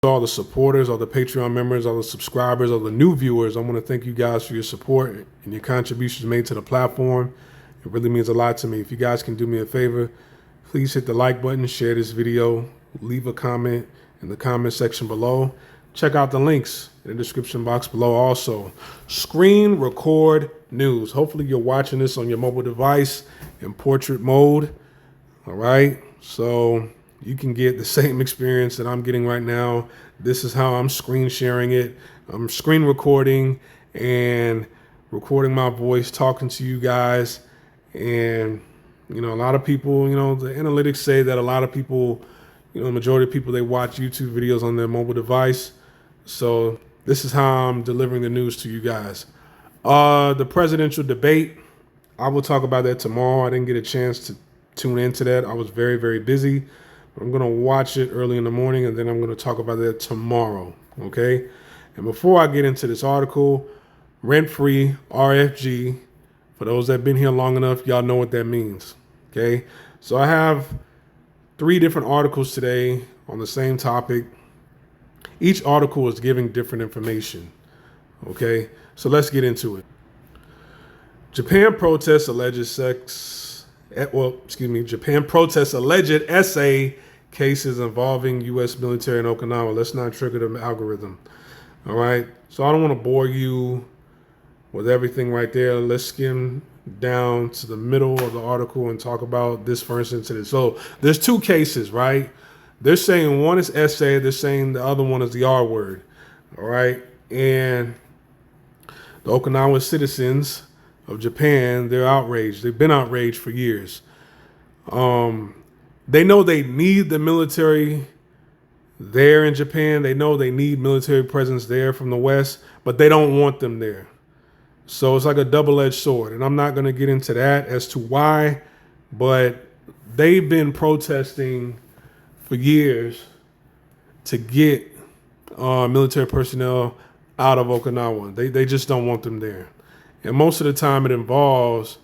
all the supporters, all the Patreon members, all the subscribers, all the new viewers. I want to thank you guys for your support and your contributions made to the platform. It really means a lot to me. If you guys can do me a favor, please hit the like button, share this video, leave a comment in the comment section below. Check out the links in the description box below also. Screen record news. Hopefully you're watching this on your mobile device in portrait mode. All right, so you can get the same experience that I'm getting right now. This is how I'm screen sharing it. I'm screen recording and recording my voice, talking to you guys. And, you know, a lot of people, you know, the analytics say that a lot of people, you know, the majority of people, they watch YouTube videos on their mobile device. So this is how I'm delivering the news to you guys. The presidential debate, I will talk about that tomorrow. I didn't get a chance to tune into that. I was very, very busy. I'm going to watch it early in the morning, and then I'm going to talk about that tomorrow, okay? And before I get into this article, rent-free, RFG, for those that have been here long enough, y'all know what that means, okay? So I have 3 different articles today on the same topic. Each article is giving different information, okay? So let's get into it. Japan protests alleged Japan protests alleged essay cases involving U.S. military in Okinawa. Let's not trigger the algorithm. All right. So I don't want to bore you with everything right there. Let's skim down to the middle of the article and talk about this first incident. So there's 2 cases, right? They're saying one is essay. They're saying the other one is the R word. All right. And the Okinawa citizens of Japan, they're outraged. They've been outraged for years. They know they need the military there in Japan. They know they need military presence there from the West, but they don't want them there. So it's like a double-edged sword. And I'm not going to get into that as to why, but they've been protesting for years to get military personnel out of Okinawa. They just don't want them there. And most of the time it involves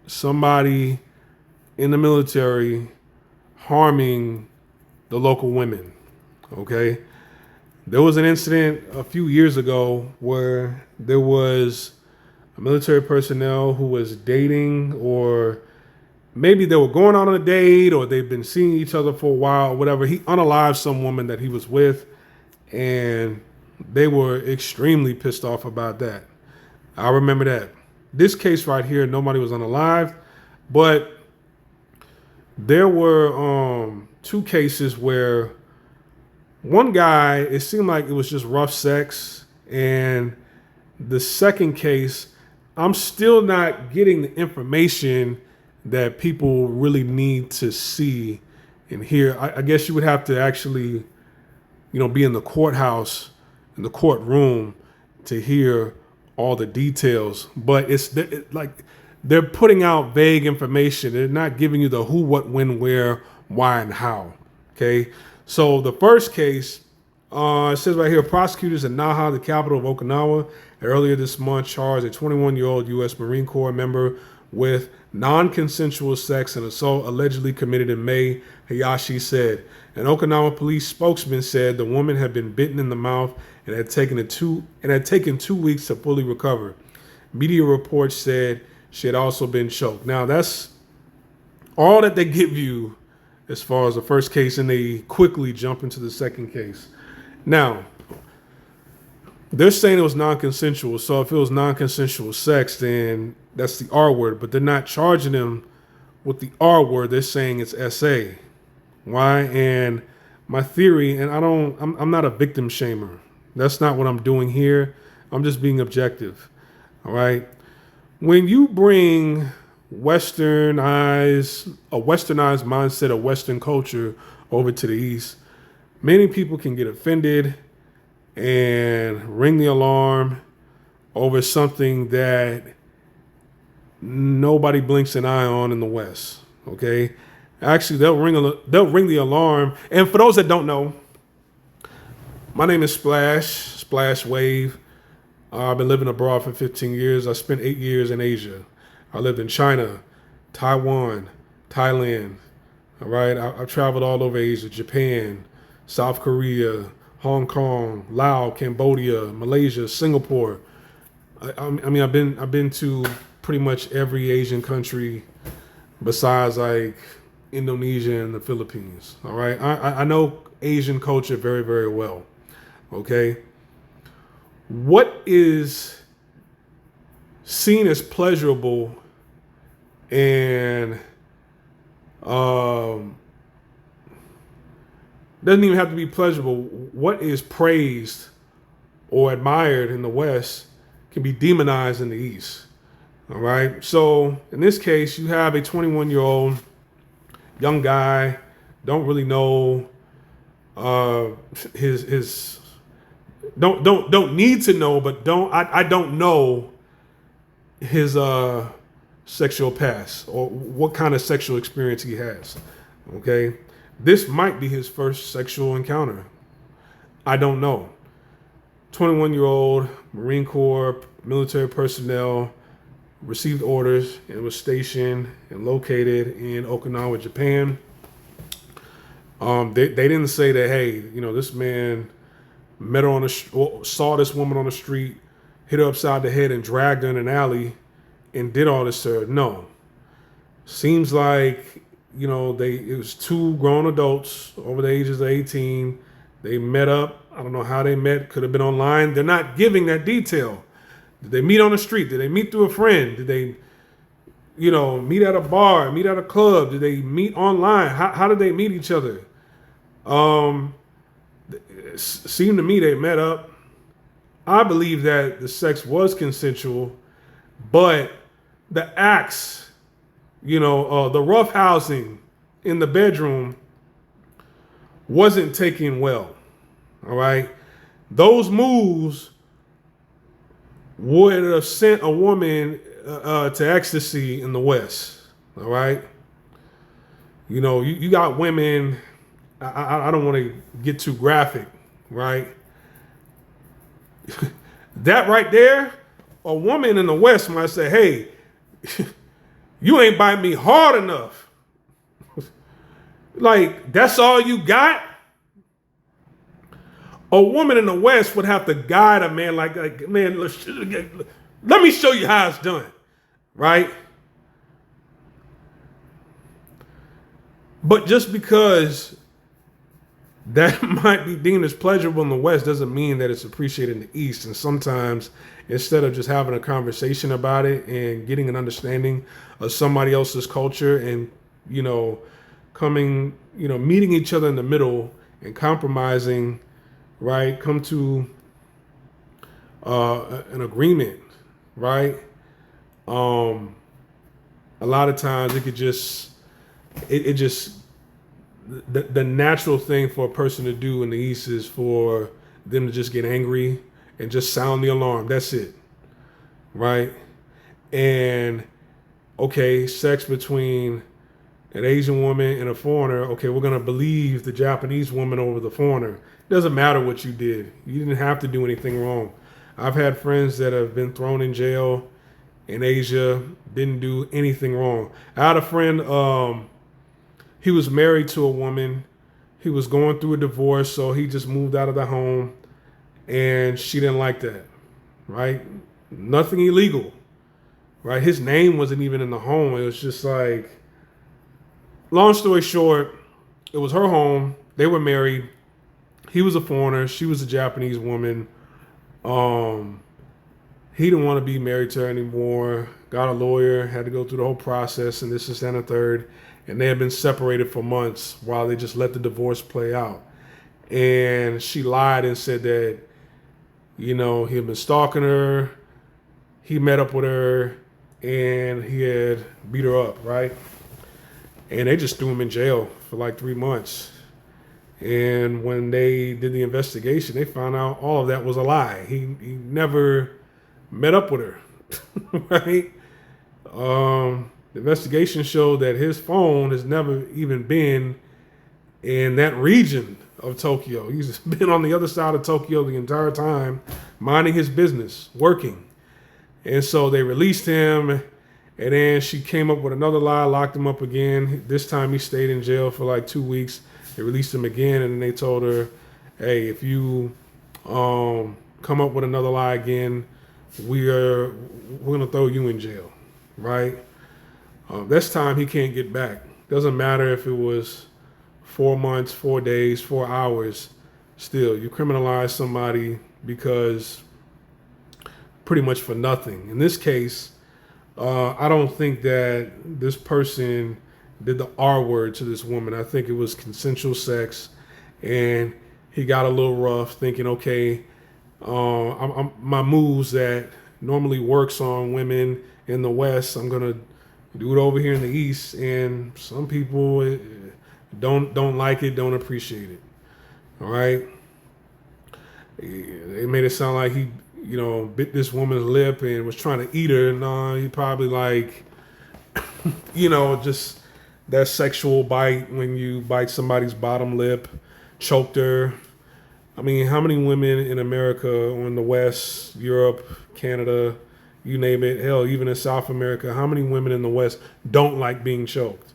somebody in the military harming the local women, okay? There was an incident a few years ago where there was a military personnel who was dating, or maybe they were going on a date, or they've been seeing each other for a while, or whatever. He unalived some woman that he was with, and they were extremely pissed off about that. I remember that. This case right here, nobody was unalived, but there were 2 cases where one guy, it seemed like it was just rough sex. And the second case, I'm still not getting the information that people really need to see and hear. I guess you would have to actually, you know, be in the courthouse, in the courtroom to hear all the details. But it's like they're putting out vague information. They're not giving you the who, what, when, where, why, and how. Okay. So the first case, it says right here, prosecutors in Naha, the capital of Okinawa, earlier this month charged a 21-year-old U.S. Marine Corps member with non-consensual sex and assault allegedly committed in May, Hayashi said. An Okinawa police spokesman said the woman had been bitten in the mouth and had taken 2 weeks to fully recover. Media reports said she had also been choked. Now, that's all that they give you as far as the first case, and they quickly jump into the second case. Now, they're saying it was non-consensual. So if it was non-consensual sex, then that's the R word. But they're not charging them with the R word. They're saying it's SA. Why? And my theory, and I'm not a victim shamer. That's not what I'm doing here. I'm just being objective. All right. When you bring a westernized mindset of Western culture over to the East, many people can get offended and ring the alarm over something that nobody blinks an eye on in the West. Okay. Actually, they'll ring the alarm. And for those that don't know, my name is Splash Wave. I've been living abroad for 15 years. I spent 8 years in Asia. I lived in China, Taiwan, Thailand. All right. I've traveled all over Asia, Japan, South Korea, Hong Kong, Laos, Cambodia, Malaysia, Singapore. I mean, I've been to pretty much every Asian country besides like Indonesia and the Philippines. All right, I know Asian culture very, very well. Okay, what is seen as pleasurable and doesn't even have to be pleasurable. What is praised or admired in the West can be demonized in the East. All right. So in this case, you have a 21-year-old young guy, don't really know his don't need to know, but I don't know his sexual past or what kind of sexual experience he has. Okay. This might be his first sexual encounter. I don't know. 21-year-old Marine Corps military personnel received orders and was stationed and located in Okinawa, Japan. They didn't say that, hey, this man met her on saw this woman on the street, hit her upside the head and dragged her in an alley and did all this to her. No. Seems like, it was two grown adults over the ages of 18. They met up. I don't know how they met. Could have been online. They're not giving that detail. Did they meet on the street? Did they meet through a friend? Did they, meet at a bar, meet at a club? Did they meet online? How did they meet each other? It seemed to me they met up. I believe that the sex was consensual, but the acts, the roughhousing in the bedroom wasn't taken well. All right. Those moves would have sent a woman to ecstasy in the West. All right. You got women. I don't want to get too graphic, right? That right there, a woman in the West might say, hey, you ain't biting me hard enough. Like, that's all you got? A woman in the West would have to guide a man like man, let me show you how it's done, right? But just because that might be deemed as pleasurable in the West doesn't mean that it's appreciated in the East. And sometimes, instead of just having a conversation about it and getting an understanding of somebody else's culture and, meeting each other in the middle and compromising, right? Come to an agreement, right? A lot of times it could just, the natural thing for a person to do in the East is for them to just get angry and just sound the alarm. That's it, right? And okay, sex between an Asian woman and a foreigner. Okay, we're gonna believe the Japanese woman over the foreigner. Doesn't matter what you did. You didn't have to do anything wrong. I've had friends that have been thrown in jail in Asia, didn't do anything wrong. I had a friend, he was married to a woman. He was going through a divorce, so he just moved out of the home, and she didn't like that, right? Nothing illegal, right? His name wasn't even in the home. It was just like, long story short, it was her home. They were married. He was a foreigner. She was a Japanese woman. He didn't want to be married to her anymore. Got a lawyer, had to go through the whole process, and this, and a third. And they had been separated for months while they just let the divorce play out. And she lied and said that, he had been stalking her. He met up with her and he had beat her up, right? And they just threw him in jail for like 3 months. And when they did the investigation, they found out all of that was a lie. He never met up with her, right? The investigation showed that his phone has never even been in that region of Tokyo. He's been on the other side of Tokyo the entire time, minding his business, working. And so they released him, and then she came up with another lie, locked him up again. This time he stayed in jail for like 2 weeks. They released him again, and then they told her, "Hey, if you come up with another lie again, we're gonna throw you in jail." Right? This time he can't get back. Doesn't matter if it was 4 months, 4 days, 4 hours. Still, you criminalize somebody because pretty much for nothing. In this case, I don't think that this person did the R word to this woman. I think it was consensual sex, and he got a little rough, thinking, okay, my moves that normally works on women in the West, I'm gonna do it over here in the East, and some people don't like it, don't appreciate it. All right, they made it sound like he, bit this woman's lip and was trying to eat her. No, he probably like, just that sexual bite when you bite somebody's bottom lip, choked her. I mean, how many women in America or in the West, Europe, Canada, you name it, hell, even in South America, how many women in the West don't like being choked,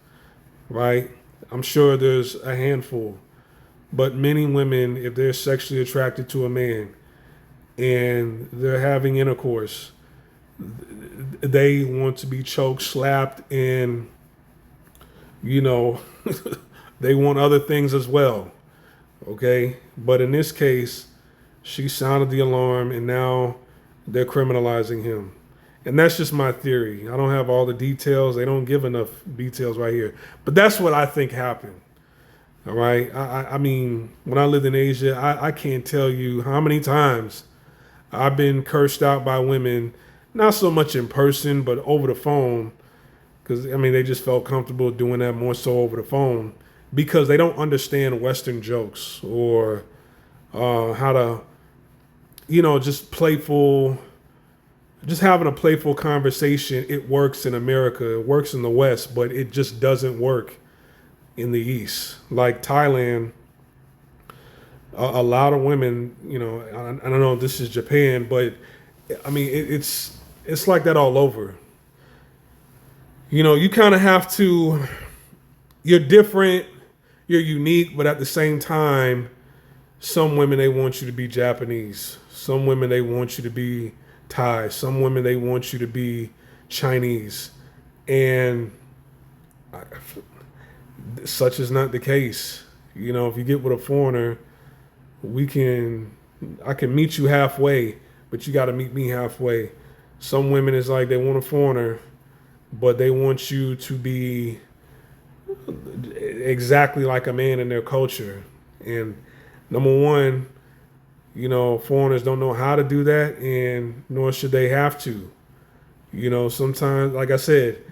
right? I'm sure there's a handful. But many women, if they're sexually attracted to a man and they're having intercourse, they want to be choked, slapped, and, they want other things as well. Okay? But in this case, she sounded the alarm, and now they're criminalizing him. And that's just my theory. I don't have all the details. They don't give enough details right here. But that's what I think happened. All right. I mean, when I lived in Asia, I can't tell you how many times I've been cursed out by women, not so much in person, but over the phone. Because, they just felt comfortable doing that more so over the phone because they don't understand Western jokes or how to, just having a playful conversation. It works in America. It works in the West, but it just doesn't work in the East. Like Thailand, a lot of women, I don't know if this is Japan, but it's like that all over. You kind of have to, you're different, you're unique, but at the same time, some women, they want you to be Japanese. Some women, they want you to be Thai. Some women, they want you to be Chinese. And such is not the case. If you get with a foreigner, I can meet you halfway, but you got to meet me halfway. Some women is like they want a foreigner, but they want you to be exactly like a man in their culture. And number one, foreigners don't know how to do that, and nor should they have to. Sometimes, like I said,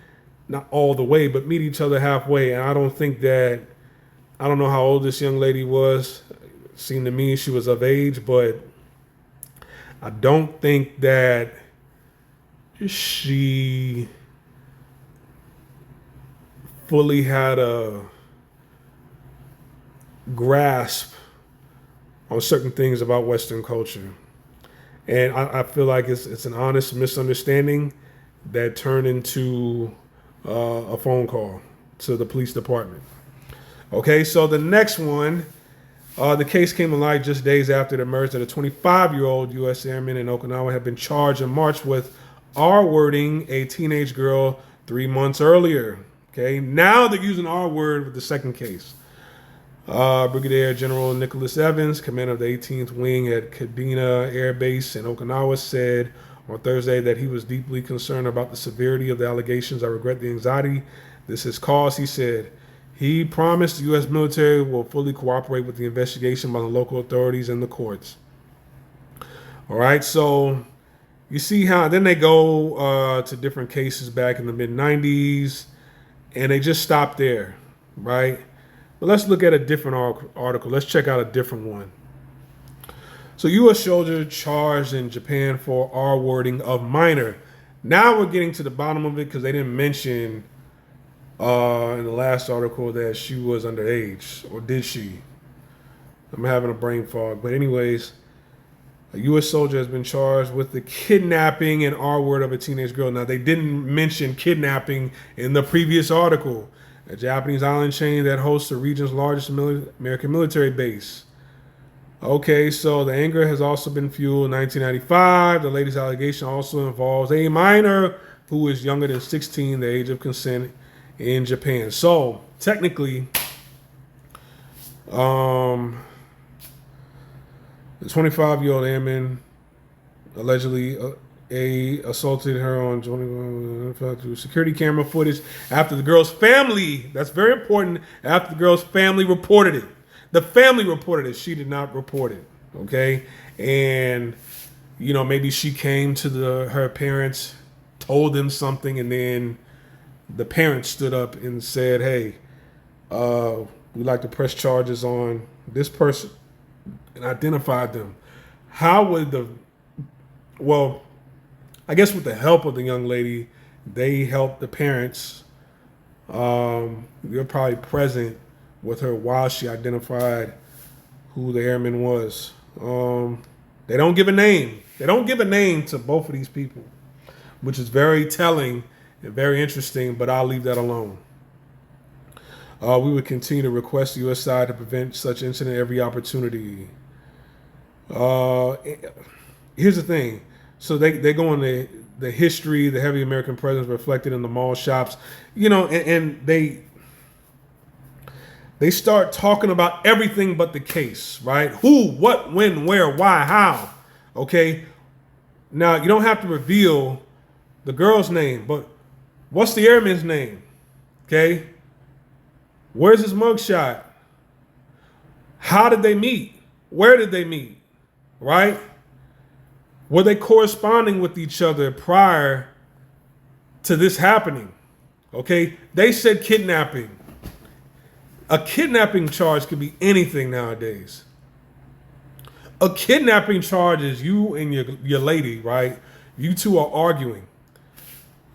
not all the way, but meet each other halfway. And I don't know how old this young lady was. It seemed to me she was of age, but I don't think that she fully had a grasp on certain things about Western culture. And I feel like it's an honest misunderstanding that turned into a phone call to the police department. Okay, so the next one, the case came to light just days after the murder of a 25-year-old US Airman in Okinawa had been charged in March with R-wording a teenage girl 3 months earlier. Okay, now they're using R-word with the second case. Brigadier General Nicholas Evans, commander of the 18th Wing at Kadena Air Base in Okinawa, said on Thursday that he was deeply concerned about the severity of the allegations. I regret the anxiety this has caused, he said. He promised the U.S. military will fully cooperate with the investigation by the local authorities and the courts. All right, so you see how then they go to different cases back in the mid-90s, and they just stop there, right? But let's look at a different article. Let's check out a different one. So U.S. soldier charged in Japan for R-wording of minor. Now we're getting to the bottom of it because they didn't mention in the last article that she was underage, or did she? I'm having a brain fog. But anyways, a U.S. soldier has been charged with the kidnapping and R-word of a teenage girl. Now, they didn't mention kidnapping in the previous article. a Japanese island chain that hosts the region's largest American military base. Okay, so the anger has also been fueled in 1995. The latest allegation also involves a minor who is younger than 16, the age of consent in Japan. So technically, the 25-year-old airman allegedly assaulted her on security camera footage after the girl's family. That's very important. After the girl's family reported it. The family reported it. She did not report it. Okay, and maybe she came to her parents, told them something, and then the parents stood up and said, "Hey, we'd like to press charges on this person," and identified them. How would I guess with the help of the young lady, they helped the parents. You're probably present with her while she identified who the airman was. They don't give a name. They don't give a name to both of these people, which is very telling and very interesting, but I'll leave that alone. We would continue to request the U.S. side to prevent such incident every opportunity. Here's the thing. So they go on the history, the heavy American presence reflected in the mall shops, and they start talking about everything but the case, right? Who, what, when, where, why, how. Okay. Now you don't have to reveal the girl's name, but what's the airman's name? Okay. Where's his mugshot? How did they meet? Where did they meet? Right? Were they corresponding with each other prior to this happening? Okay. They said kidnapping. A kidnapping charge could be anything nowadays. A kidnapping charge is you and your lady, right? You two are arguing.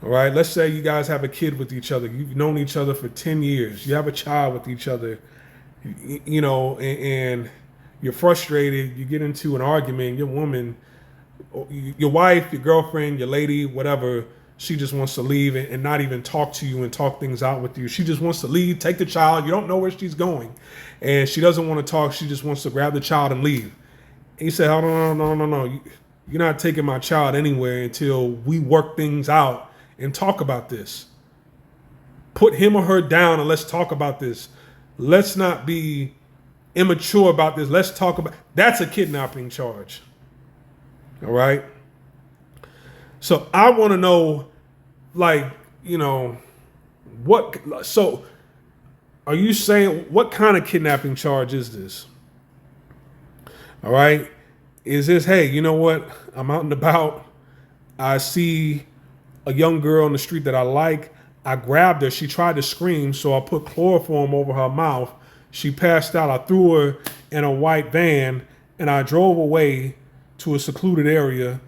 All right. Let's say you guys have a kid with each other. You've known each other for 10 years. You have a child with each other, and you're frustrated. You get into an argument. Your woman, your wife, your girlfriend, your lady, whatever, she just wants to leave and not even talk to you and talk things out with you. She just wants to leave, take the child. You don't know where she's going. And she doesn't want to talk. She just wants to grab the child and leave. And you say, oh, no. You're not taking my child anywhere until we work things out and talk about this. Put him or her down and let's talk about this. Let's not be immature about this. Let's talk about. That's a kidnapping charge. All right. So I want to know, what, so are you saying, what kind of kidnapping charge is this? All right. Is this, hey, you know what? I'm out and about. I see a young girl on the street that I like. I grabbed her. She tried to scream. So I put chloroform over her mouth. She passed out. I threw her in a white van and I drove away to a secluded area.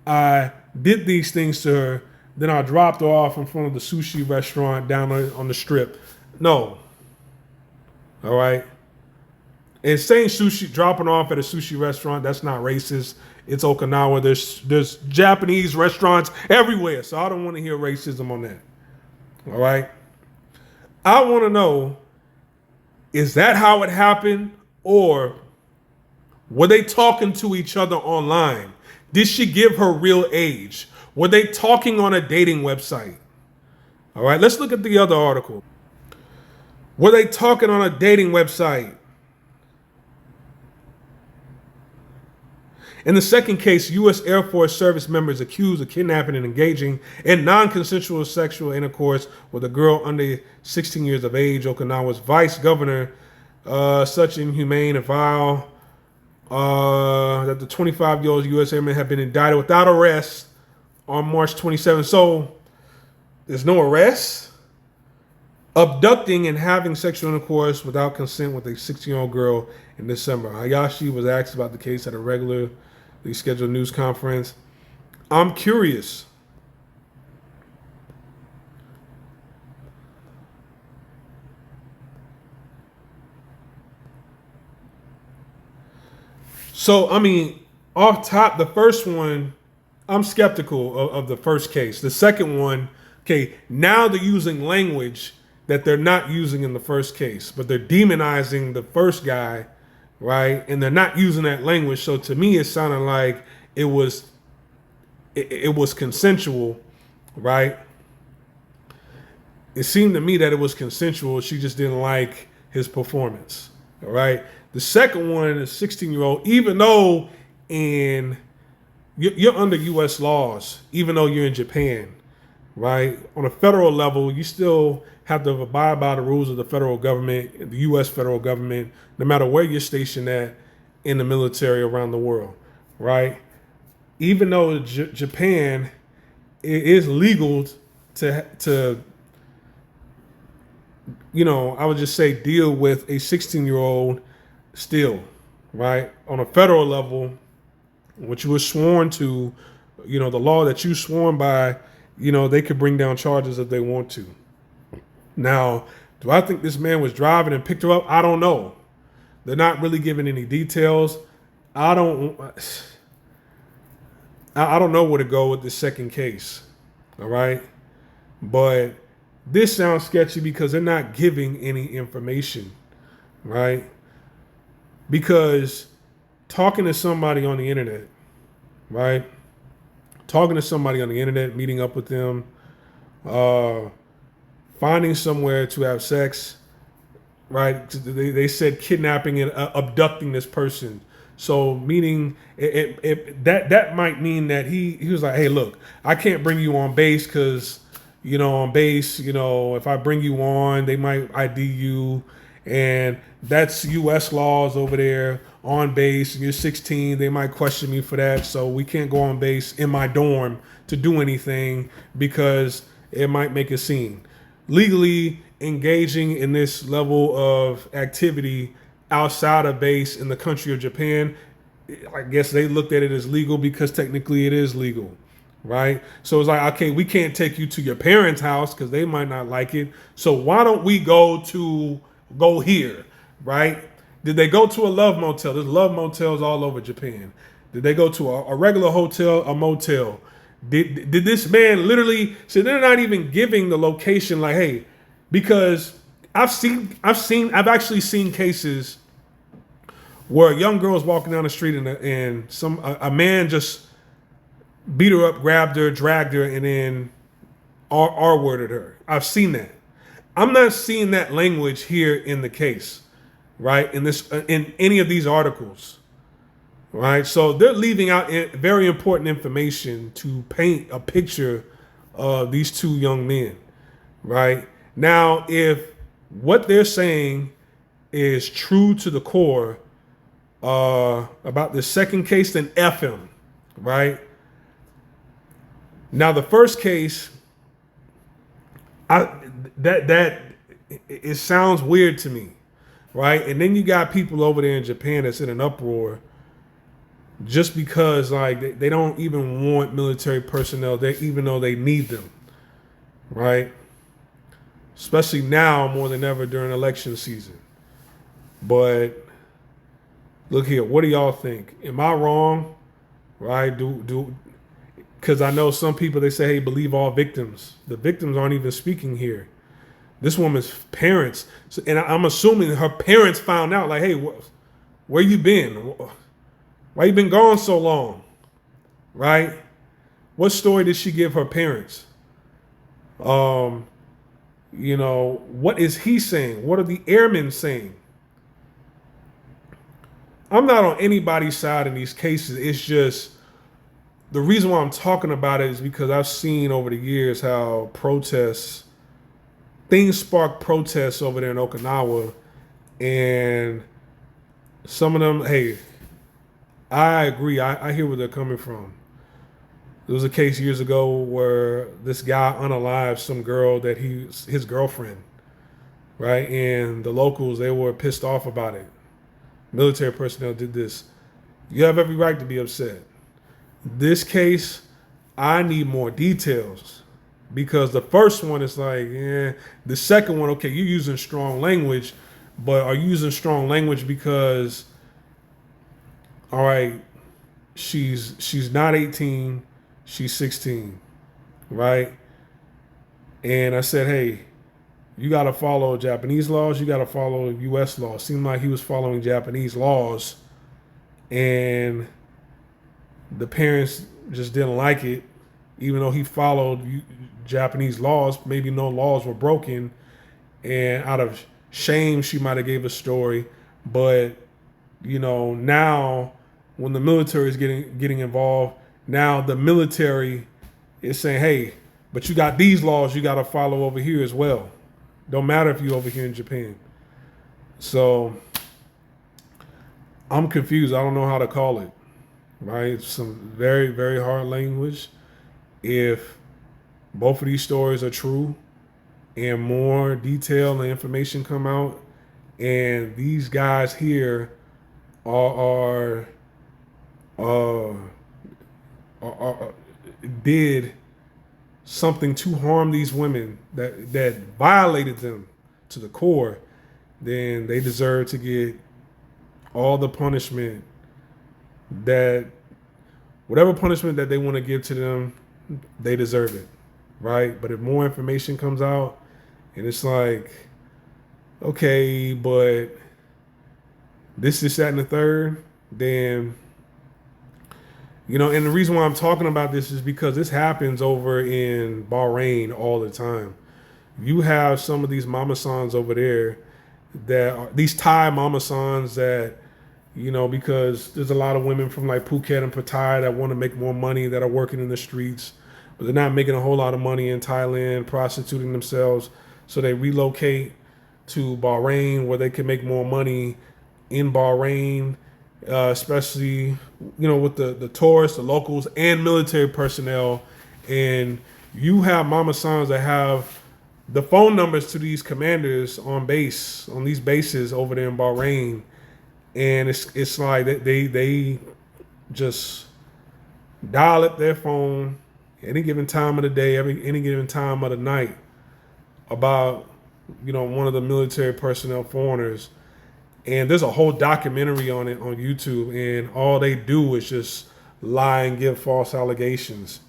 I did these things to her. Then I dropped her off in front of the sushi restaurant down on the strip. No. All right. And saying sushi, dropping off at a sushi restaurant, that's not racist. It's Okinawa. There's Japanese restaurants everywhere. So I don't want to hear racism on that. All right. I want to know, is that how it happened? Or were they talking to each other online? Did she give her real age? Were they talking on a dating website? All right, let's look at the other article. Were they talking on a dating website? In the second case, U.S. Air Force service members accused of kidnapping and engaging in non-consensual sexual intercourse with a girl under 16 years of age. Okinawa's vice governor, such inhumane and vile, that the 25-year-old U.S. Airmen have been indicted without arrest on March 27th. So there's no arrest. Abducting and having sexual intercourse without consent with a 16-year-old girl in December. Hayashi was asked about the case at a regularly scheduled news conference. I'm curious. So, off top, the first one, I'm skeptical of the first case. The second one, okay, now they're using language that they're not using in the first case, but they're demonizing the first guy, right? And they're not using that language. So to me, it sounded like it was it was consensual, right? It seemed to me that it was consensual. She just didn't like his performance, all right? The second one, a 16-year-old, even though in you're under U.S. laws, even though you're in Japan, right? On a federal level, you still have to abide by the rules of the federal government, the U.S. federal government, no matter where you're stationed at in the military around the world, right? Even though Japan, it is legal to I would just say deal with a 16-year-old still, right? On a federal level, what you were sworn to, the law that you sworn by, they could bring down charges if they want to. Now, do I think this man was driving and picked her up? I don't know. They're not really giving any details. I don't know where to go with this second case. All right. But this sounds sketchy because they're not giving any information. Right. Because talking to somebody on the internet, right? Talking to somebody on the internet, meeting up with them, finding somewhere to have sex, right? They said kidnapping and abducting this person. So meaning that might mean that he was like, hey, look, I can't bring you on base because, on base, if I bring you on, they might ID you. And that's U.S. laws over there on base. You're 16. They might question me for that. So we can't go on base in my dorm to do anything because it might make a scene. Legally engaging in this level of activity outside of base in the country of Japan, I guess they looked at it as legal because technically it is legal. Right? So it's like, okay, we can't take you to your parents' house because they might not like it. So why don't we go here, right? Did they go to a love motel? There's love motels all over Japan. Did they go to a regular hotel, a motel? Did this man literally? So they're not even giving the location. Like, hey, because I've actually seen cases where a young girl was walking down the street and a man just beat her up, grabbed her, dragged her, and then R-worded her. I've seen that. I'm not seeing that language here in the case, right? In any of these articles, right? So they're leaving out very important information to paint a picture of these two young men, right? Now, if what they're saying is true to the core about the second case, then F him, right? Now, the first case, it sounds weird to me, right? And then you got people over there in Japan that's in an uproar just because like they don't even want military personnel there, even though they need them, right? Especially now more than ever during election season. But look here, what do y'all think? Am I wrong? Right? Because I know some people, they say, hey, believe all victims. The victims aren't even speaking here. This woman's parents, and I'm assuming her parents found out, like, hey, where you been? Why you been gone so long? Right? What story did she give her parents? What is he saying? What are the airmen saying? I'm not on anybody's side in these cases. It's just the reason why I'm talking about it is because I've seen over the years how things spark protests over there in Okinawa, and some of them, hey, I agree. I hear where they're coming from. There was a case years ago where this guy unalived some girl that his girlfriend, right? And the locals, they were pissed off about it. Military personnel did this. You have every right to be upset. This case, I need more details because the first one is like, the second one, okay, you're using strong language, but are you using strong language because, all right, she's not 18, she's 16, right? And I said, hey, you got to follow Japanese laws, you got to follow US laws. Seemed like he was following Japanese laws, and the parents just didn't like it, even though he followed Japanese laws. Maybe no laws were broken, and out of shame, she might have gave a story. But now when the military is getting involved, now the military is saying, "Hey, but you got these laws you got to follow over here as well. Don't matter if you're over here in Japan." So I'm confused. I don't know how to call it. Right? It's some very, very hard language. If both of these stories are true and more detail and information come out, and these guys here are, are, are did something to harm these women that violated them to the core, then they deserve to get all the punishment that whatever punishment that they want to give to them, they deserve it, right? But if more information comes out and it's like, okay, but this, that, and the third, then, and the reason why I'm talking about this is because this happens over in Bahrain all the time. You have some of these mama sons over there that are these Thai mama sons that, because there's a lot of women from like Phuket and Pattaya that want to make more money, that are working in the streets, but they're not making a whole lot of money in Thailand, prostituting themselves. So they relocate to Bahrain where they can make more money in Bahrain, especially, with the tourists, the locals, and military personnel. And you have mama sons that have the phone numbers to these commanders on these bases over there in Bahrain. And it's like they just dial up their phone any given time of the day, any given time of the night about one of the military personnel foreigners. And there's a whole documentary on it on YouTube, and all they do is just lie and give false allegations.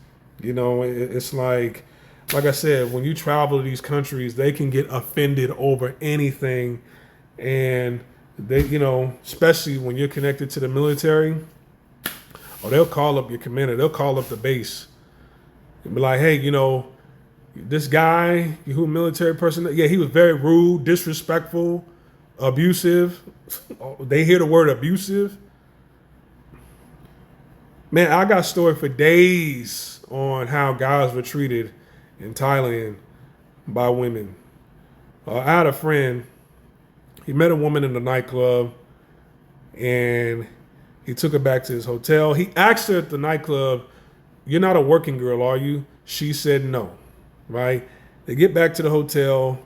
It's like I said, when you travel to these countries, they can get offended over anything. And they, especially when you're connected to the military, or they'll call up your commander, they'll call up the base and be like, "Hey, this guy, who military person, yeah, he was very rude, disrespectful, abusive." They hear the word abusive. Man, I got a story for days on how guys were treated in Thailand by women. I had a friend. He met a woman in the nightclub, and he took her back to his hotel. He asked her at the nightclub, "You're not a working girl, are you?" She said no, right? They get back to the hotel.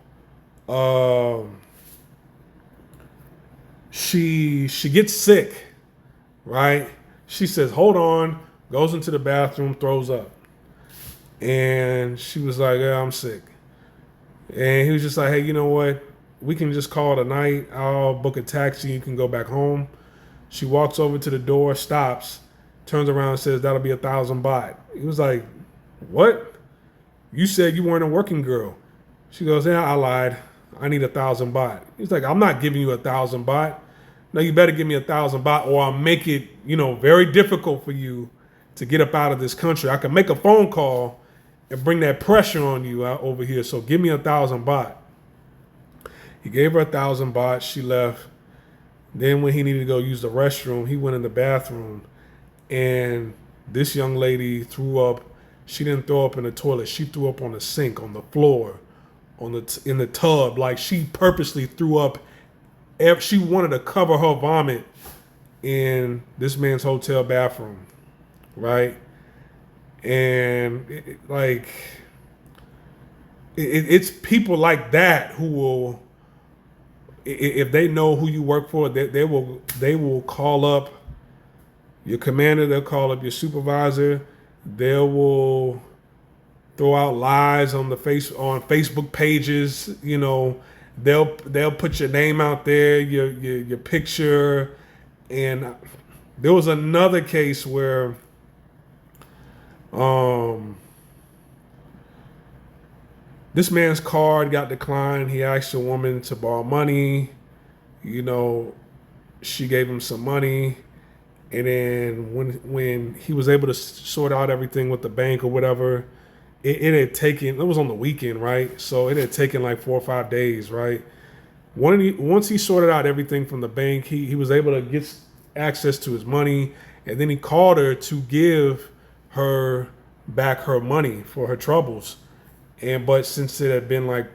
She gets sick, right? She says, "Hold on," goes into the bathroom, throws up. And she was like, "Yeah, I'm sick." And he was just like, "Hey, you know what? We can just call it a night. I'll book a taxi. You can go back home." She walks over to the door, stops, turns around and says, "That'll be 1,000 baht." He was like, "What? You said you weren't a working girl." She goes, "Yeah, I lied. I need 1,000 baht." He's like, "I'm not giving you 1,000 baht. No, you better give me 1,000 baht, or I'll make it, very difficult for you to get up out of this country. I can make a phone call and bring that pressure on you out over here. So give me 1,000 baht." He gave her 1,000 baht. She left. Then when he needed to go use the restroom, he went in the bathroom, and this young lady threw up. She didn't throw up in the toilet. She threw up on the sink, on the floor, in the tub. Like, she purposely threw up. She wanted to cover her vomit in this man's hotel bathroom, right? And it's people like that who will, if they know who you work for, they will call up your commander, they'll call up your supervisor, they will throw out lies on Facebook pages. They'll put your name out there, your picture. And there was another case where This man's card got declined. He asked a woman to borrow money. You know, she gave him some money. And then when he was able to sort out everything with the bank or whatever, it had taken, it was on the weekend, right? So it had taken like 4 or 5 days, right? Once he sorted out everything from the bank, he was able to get access to his money. And then he called her to give her back her money for her troubles. But since it had been like,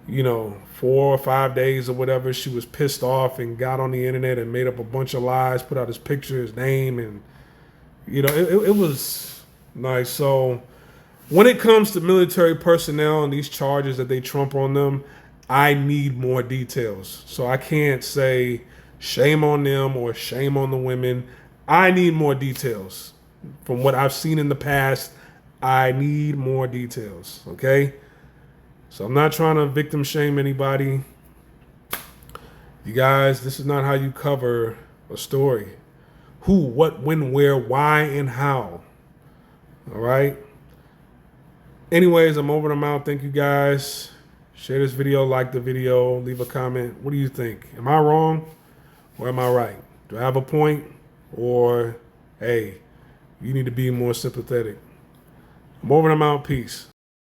4 or 5 days or whatever, she was pissed off and got on the internet and made up a bunch of lies, put out his picture, his name, and it was nice. So when it comes to military personnel and these charges that they trump on them, I need more details. So I can't say shame on them or shame on the women. I need more details. From what I've seen in the past, I need more details, okay? So I'm not trying to victim shame anybody. You guys, this is not how you cover a story. Who, what, when, where, why, and how. All right? Anyways, I'm over and out. Thank you guys. Share this video, like the video, leave a comment. What do you think? Am I wrong or am I right? Do I have a point? Or, hey, you need to be more sympathetic. I'm over and out. Peace.